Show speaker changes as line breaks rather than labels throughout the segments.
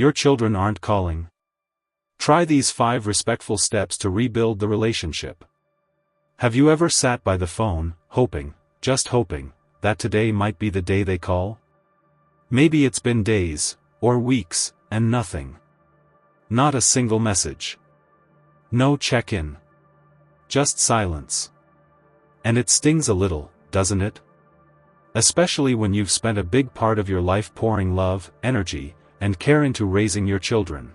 Your children aren't calling. Try these 5 respectful steps to rebuild the relationship. Have you ever sat by the phone, hoping, just hoping, that today might be the day they call? Maybe it's been days, or weeks, and nothing. Not a single message. No check-in. Just silence. And it stings a little, doesn't it? Especially when you've spent a big part of your life pouring love, energy, and care into raising your children.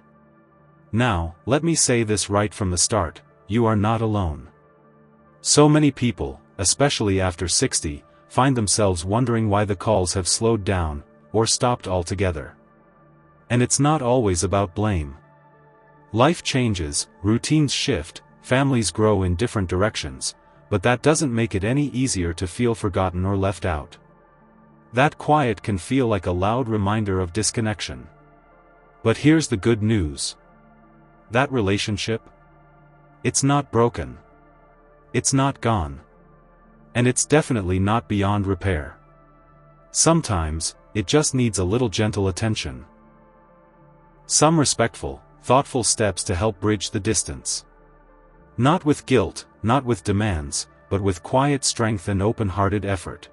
Now, let me say this right from the start, you are not alone. So many people, especially after 60, find themselves wondering why the calls have slowed down, or stopped altogether. And it's not always about blame. Life changes, routines shift, families grow in different directions, but that doesn't make it any easier to feel forgotten or left out. That quiet can feel like a loud reminder of disconnection. But here's the good news. That relationship? It's not broken. It's not gone. And it's definitely not beyond repair. Sometimes, it just needs a little gentle attention. Some respectful, thoughtful steps to help bridge the distance. Not with guilt, not with demands, but with quiet strength and open-hearted effort.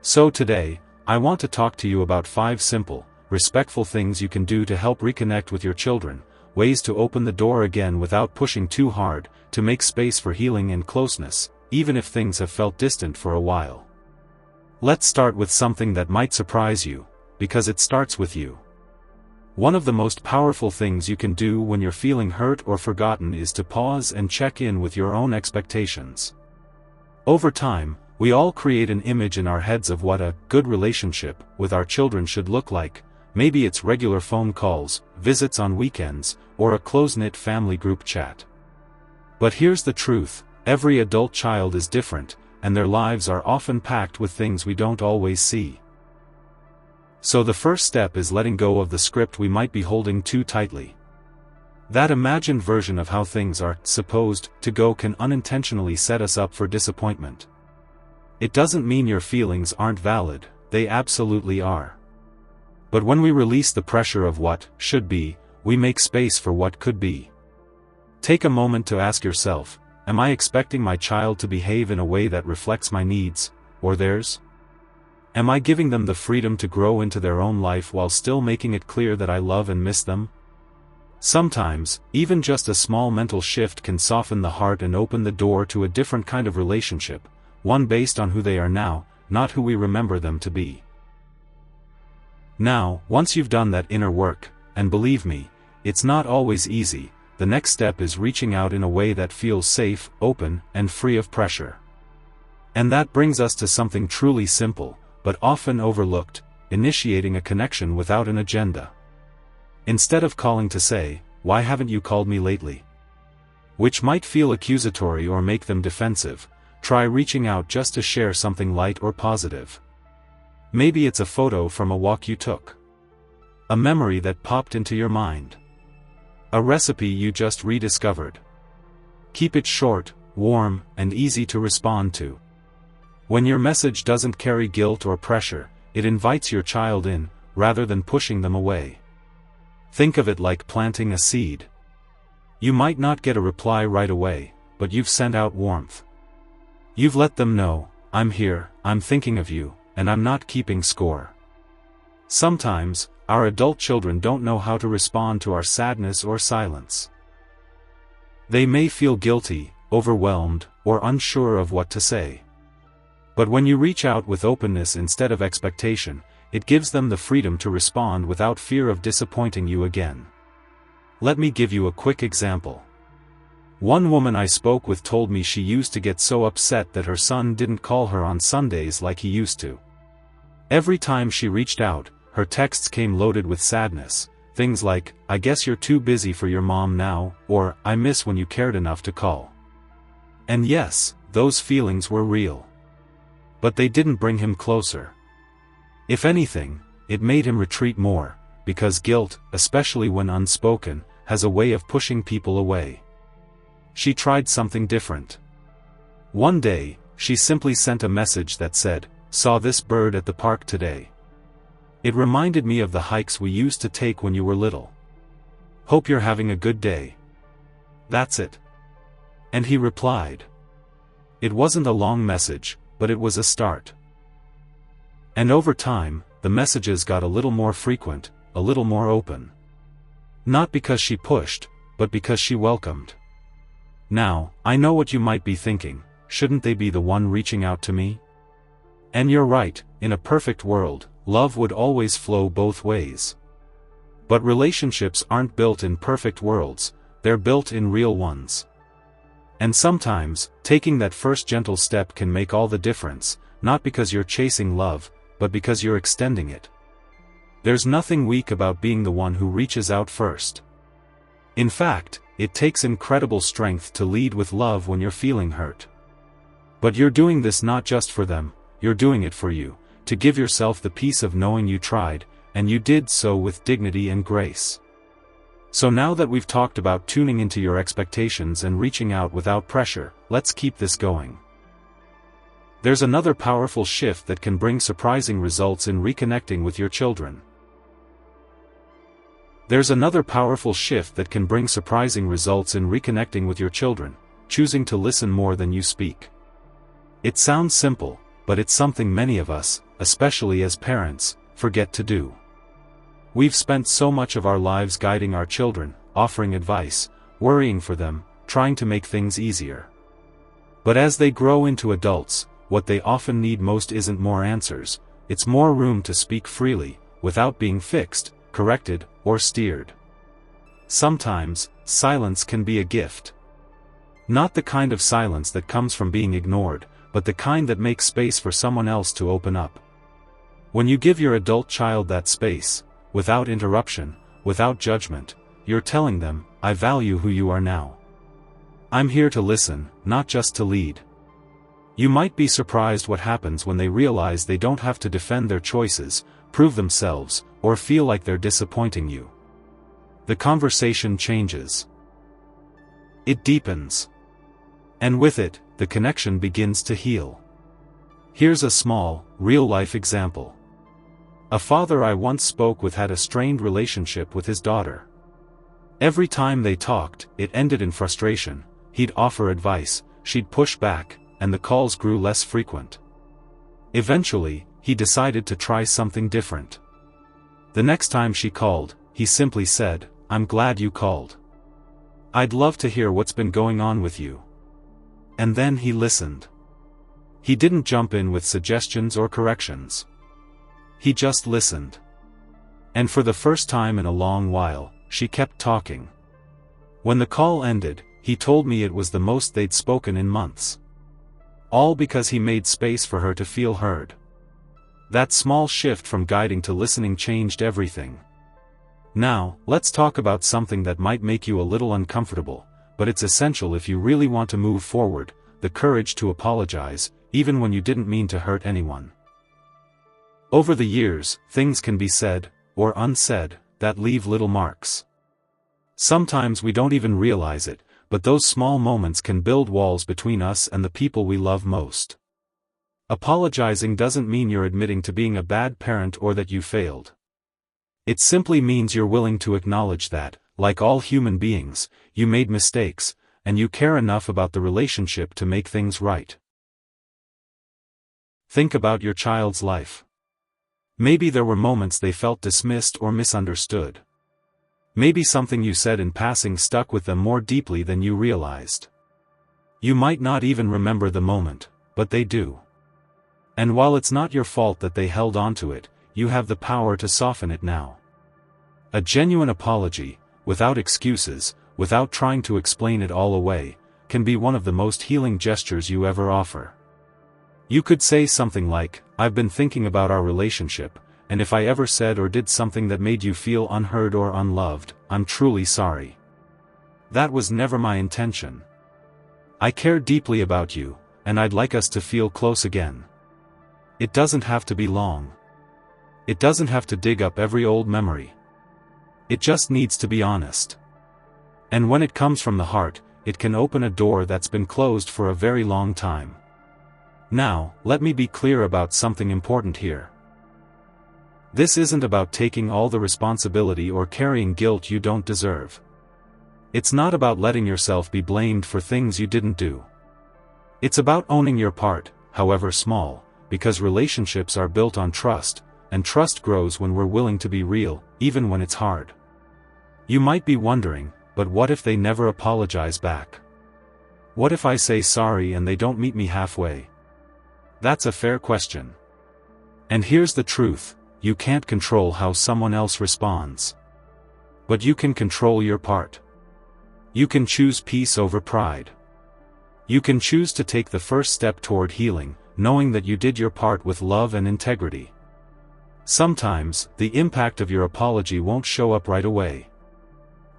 So today, I want to talk to you about 5 simple, respectful things you can do to help reconnect with your children, ways to open the door again without pushing too hard, to make space for healing and closeness, even if things have felt distant for a while. Let's start with something that might surprise you, because it starts with you. One of the most powerful things you can do when you're feeling hurt or forgotten is to pause and check in with your own expectations. Over time, we all create an image in our heads of what a good relationship with our children should look like. Maybe it's regular phone calls, visits on weekends, or a close-knit family group chat. But here's the truth, every adult child is different, and their lives are often packed with things we don't always see. So the first step is letting go of the script we might be holding too tightly. That imagined version of how things are supposed to go can unintentionally set us up for disappointment. It doesn't mean your feelings aren't valid, they absolutely are. But when we release the pressure of what should be, we make space for what could be. Take a moment to ask yourself, am I expecting my child to behave in a way that reflects my needs, or theirs? Am I giving them the freedom to grow into their own life while still making it clear that I love and miss them? Sometimes, even just a small mental shift can soften the heart and open the door to a different kind of relationship, one based on who they are now, not who we remember them to be. Now, once you've done that inner work, and believe me, it's not always easy, the next step is reaching out in a way that feels safe, open, and free of pressure. And that brings us to something truly simple, but often overlooked, initiating a connection without an agenda. Instead of calling to say, "Why haven't you called me lately?" which might feel accusatory or make them defensive, try reaching out just to share something light or positive. Maybe it's a photo from a walk you took. A memory that popped into your mind. A recipe you just rediscovered. Keep it short, warm, and easy to respond to. When your message doesn't carry guilt or pressure, it invites your child in, rather than pushing them away. Think of it like planting a seed. You might not get a reply right away, but you've sent out warmth. You've let them know, I'm here, I'm thinking of you, and I'm not keeping score. Sometimes, our adult children don't know how to respond to our sadness or silence. They may feel guilty, overwhelmed, or unsure of what to say. But when you reach out with openness instead of expectation, it gives them the freedom to respond without fear of disappointing you again. Let me give you a quick example. One woman I spoke with told me she used to get so upset that her son didn't call her on Sundays like he used to. Every time she reached out, her texts came loaded with sadness, things like, "I guess you're too busy for your mom now," or "I miss when you cared enough to call." And yes, those feelings were real. But they didn't bring him closer. If anything, it made him retreat more, because guilt, especially when unspoken, has a way of pushing people away. She tried something different. One day, she simply sent a message that said, "Saw this bird at the park today." It reminded me of the hikes we used to take when you were little. Hope you're having a good day. That's it." And he replied. It wasn't a long message, but it was a start. And over time, the messages got a little more frequent, a little more open. Not because she pushed, but because she welcomed. Now, I know what you might be thinking: shouldn't they be the one reaching out to me? And you're right, in a perfect world, love would always flow both ways. But relationships aren't built in perfect worlds, they're built in real ones. And sometimes, taking that first gentle step can make all the difference, not because you're chasing love, but because you're extending it. There's nothing weak about being the one who reaches out first. In fact, it takes incredible strength to lead with love when you're feeling hurt. But you're doing this not just for them, you're doing it for you, to give yourself the peace of knowing you tried, and you did so with dignity and grace. So now that we've talked about tuning into your expectations and reaching out without pressure, let's keep this going. There's another powerful shift that can bring surprising results in reconnecting with your children. There's another powerful shift that can bring surprising results in reconnecting with your children: choosing to listen more than you speak. It sounds simple, but it's something many of us, especially as parents, forget to do. We've spent so much of our lives guiding our children, offering advice, worrying for them, trying to make things easier. But as they grow into adults, what they often need most isn't more answers, it's more room to speak freely, without being fixed, corrected, or steered. Sometimes, silence can be a gift. Not the kind of silence that comes from being ignored, but the kind that makes space for someone else to open up. When you give your adult child that space, without interruption, without judgment, you're telling them, I value who you are now. I'm here to listen, not just to lead. You might be surprised what happens when they realize they don't have to defend their choices, prove themselves, or feel like they're disappointing you. The conversation changes. It deepens. And with it, the connection begins to heal. Here's a small, real-life example. A father I once spoke with had a strained relationship with his daughter. Every time they talked, it ended in frustration. He'd offer advice, she'd push back, and the calls grew less frequent. Eventually, he decided to try something different. The next time she called, he simply said, I'm glad you called. I'd love to hear what's been going on with you. And then he listened. He didn't jump in with suggestions or corrections. He just listened. And for the first time in a long while, she kept talking. When the call ended, he told me it was the most they'd spoken in months. All because he made space for her to feel heard. That small shift from guiding to listening changed everything. Now, let's talk about something that might make you a little uncomfortable, but it's essential if you really want to move forward: the courage to apologize, even when you didn't mean to hurt anyone. Over the years, things can be said, or unsaid, that leave little marks. Sometimes we don't even realize it, but those small moments can build walls between us and the people we love most. Apologizing doesn't mean you're admitting to being a bad parent or that you failed. It simply means you're willing to acknowledge that, like all human beings, you made mistakes, and you care enough about the relationship to make things right. Think about your child's life. Maybe there were moments they felt dismissed or misunderstood. Maybe something you said in passing stuck with them more deeply than you realized. You might not even remember the moment, but they do. And while it's not your fault that they held on to it, you have the power to soften it now. A genuine apology, without excuses, without trying to explain it all away, can be one of the most healing gestures you ever offer. You could say something like, I've been thinking about our relationship, and if I ever said or did something that made you feel unheard or unloved, I'm truly sorry. That was never my intention. I care deeply about you, and I'd like us to feel close again. It doesn't have to be long. It doesn't have to dig up every old memory. It just needs to be honest. And when it comes from the heart, it can open a door that's been closed for a very long time. Now, let me be clear about something important here. This isn't about taking all the responsibility or carrying guilt you don't deserve. It's not about letting yourself be blamed for things you didn't do. It's about owning your part, however small, because relationships are built on trust, and trust grows when we're willing to be real, even when it's hard. You might be wondering, but what if they never apologize back? What if I say sorry and they don't meet me halfway? That's a fair question. And here's the truth, you can't control how someone else responds. But you can control your part. You can choose peace over pride. You can choose to take the first step toward healing, knowing that you did your part with love and integrity. Sometimes, the impact of your apology won't show up right away.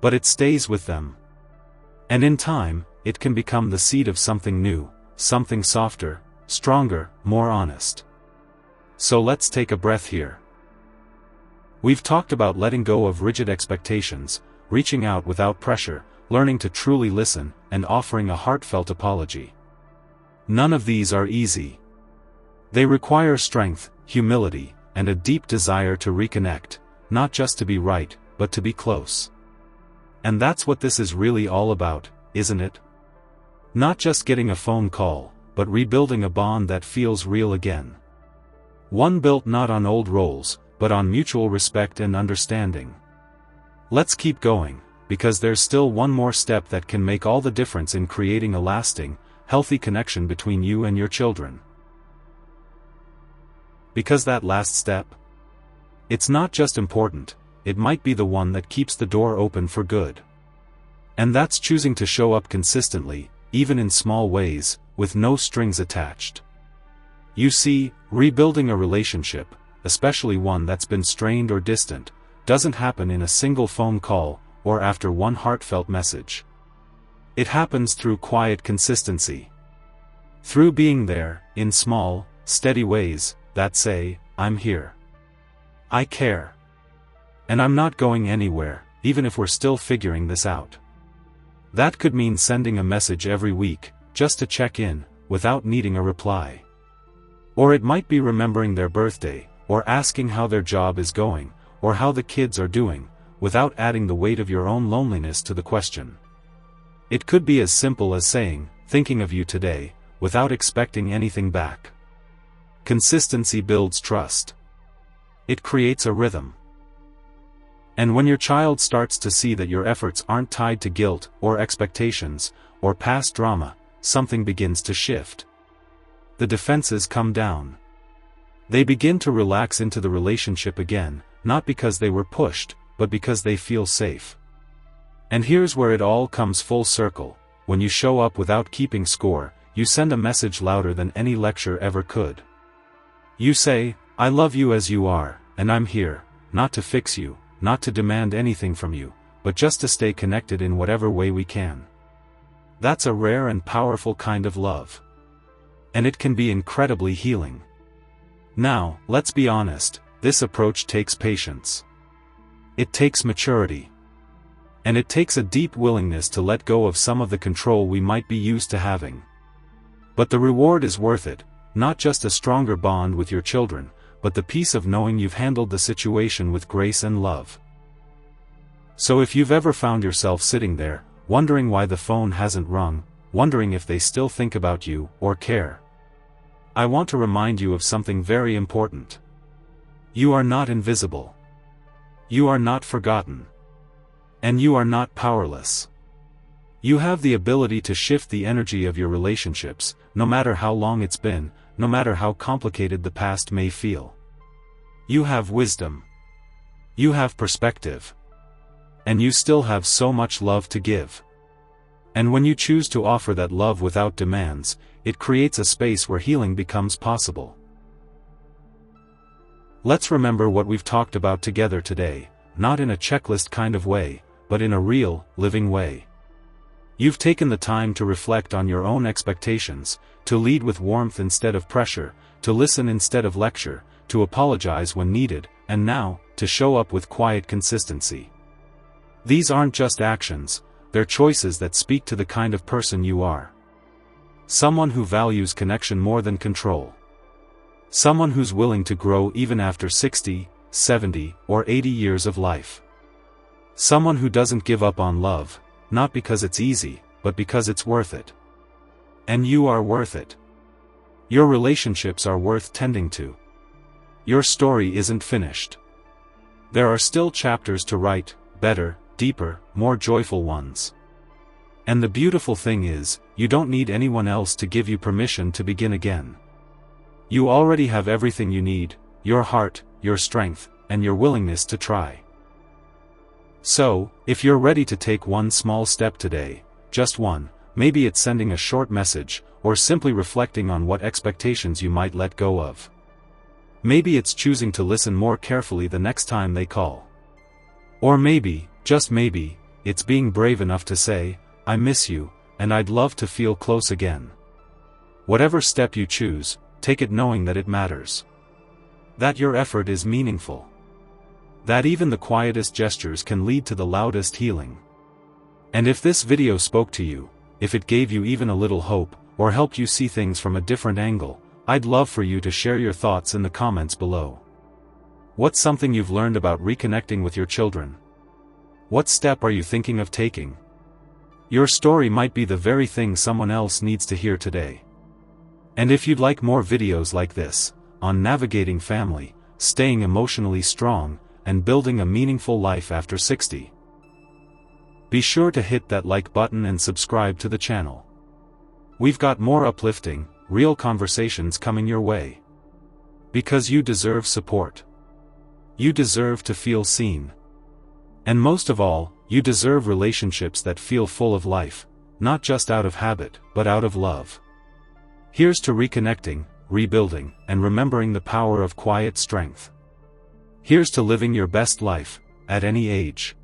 But it stays with them. And in time, it can become the seed of something new, something softer, stronger, more honest. So let's take a breath here. We've talked about letting go of rigid expectations, reaching out without pressure, learning to truly listen, and offering a heartfelt apology. None of these are easy. They require strength, humility, and a deep desire to reconnect, not just to be right, but to be close. And that's what this is really all about, isn't it? Not just getting a phone call, but rebuilding a bond that feels real again. One built not on old roles, but on mutual respect and understanding. Let's keep going, because there's still one more step that can make all the difference in creating a lasting, healthy connection between you and your children. Because that last step? It's not just important, it might be the one that keeps the door open for good. And that's choosing to show up consistently, even in small ways, with no strings attached. You see, rebuilding a relationship, especially one that's been strained or distant, doesn't happen in a single phone call, or after one heartfelt message. It happens through quiet consistency. Through being there, in small, steady ways, that say, I'm here. I care. And I'm not going anywhere, even if we're still figuring this out. That could mean sending a message every week, just to check in, without needing a reply. Or it might be remembering their birthday, or asking how their job is going, or how the kids are doing, without adding the weight of your own loneliness to the question. It could be as simple as saying, thinking of you today, without expecting anything back. Consistency builds trust. It creates a rhythm. And when your child starts to see that your efforts aren't tied to guilt, or expectations, or past drama, something begins to shift. The defenses come down. They begin to relax into the relationship again, not because they were pushed, but because they feel safe. And here's where it all comes full circle. When you show up without keeping score, you send a message louder than any lecture ever could. You say, I love you as you are, and I'm here, not to fix you, not to demand anything from you, but just to stay connected in whatever way we can. That's a rare and powerful kind of love. And it can be incredibly healing. Now, let's be honest, this approach takes patience. It takes maturity. And it takes a deep willingness to let go of some of the control we might be used to having. But the reward is worth it, not just a stronger bond with your children, but the peace of knowing you've handled the situation with grace and love. So if you've ever found yourself sitting there, wondering why the phone hasn't rung, wondering if they still think about you, or care, I want to remind you of something very important. You are not invisible. You are not forgotten. And you are not powerless. You have the ability to shift the energy of your relationships, no matter how long it's been, no matter how complicated the past may feel. You have wisdom. You have perspective. And you still have so much love to give. And when you choose to offer that love without demands, it creates a space where healing becomes possible. Let's remember what we've talked about together today, not in a checklist kind of way, but in a real, living way. You've taken the time to reflect on your own expectations, to lead with warmth instead of pressure, to listen instead of lecture, to apologize when needed, and now, to show up with quiet consistency. These aren't just actions, they're choices that speak to the kind of person you are. Someone who values connection more than control. Someone who's willing to grow even after 60, 70, or 80 years of life. Someone who doesn't give up on love, not because it's easy, but because it's worth it. And you are worth it. Your relationships are worth tending to. Your story isn't finished. There are still chapters to write, better, deeper, more joyful ones. And the beautiful thing is, you don't need anyone else to give you permission to begin again. You already have everything you need: your heart, your strength, and your willingness to try. So, if you're ready to take one small step today, just one, maybe it's sending a short message, or simply reflecting on what expectations you might let go of. Maybe it's choosing to listen more carefully the next time they call. Or maybe, just maybe, it's being brave enough to say, "I miss you, and I'd love to feel close again." Whatever step you choose, take it knowing that it matters. That your effort is meaningful. That even the quietest gestures can lead to the loudest healing. And if this video spoke to you, if it gave you even a little hope, or helped you see things from a different angle, I'd love for you to share your thoughts in the comments below. What's something you've learned about reconnecting with your children? What step are you thinking of taking? Your story might be the very thing someone else needs to hear today. And if you'd like more videos like this, on navigating family, staying emotionally strong, and building a meaningful life after 60, be sure to hit that like button and subscribe to the channel. We've got more uplifting, real conversations coming your way. Because you deserve support. You deserve to feel seen. And most of all, you deserve relationships that feel full of life, not just out of habit, but out of love. Here's to reconnecting, rebuilding, and remembering the power of quiet strength. Here's to living your best life, at any age.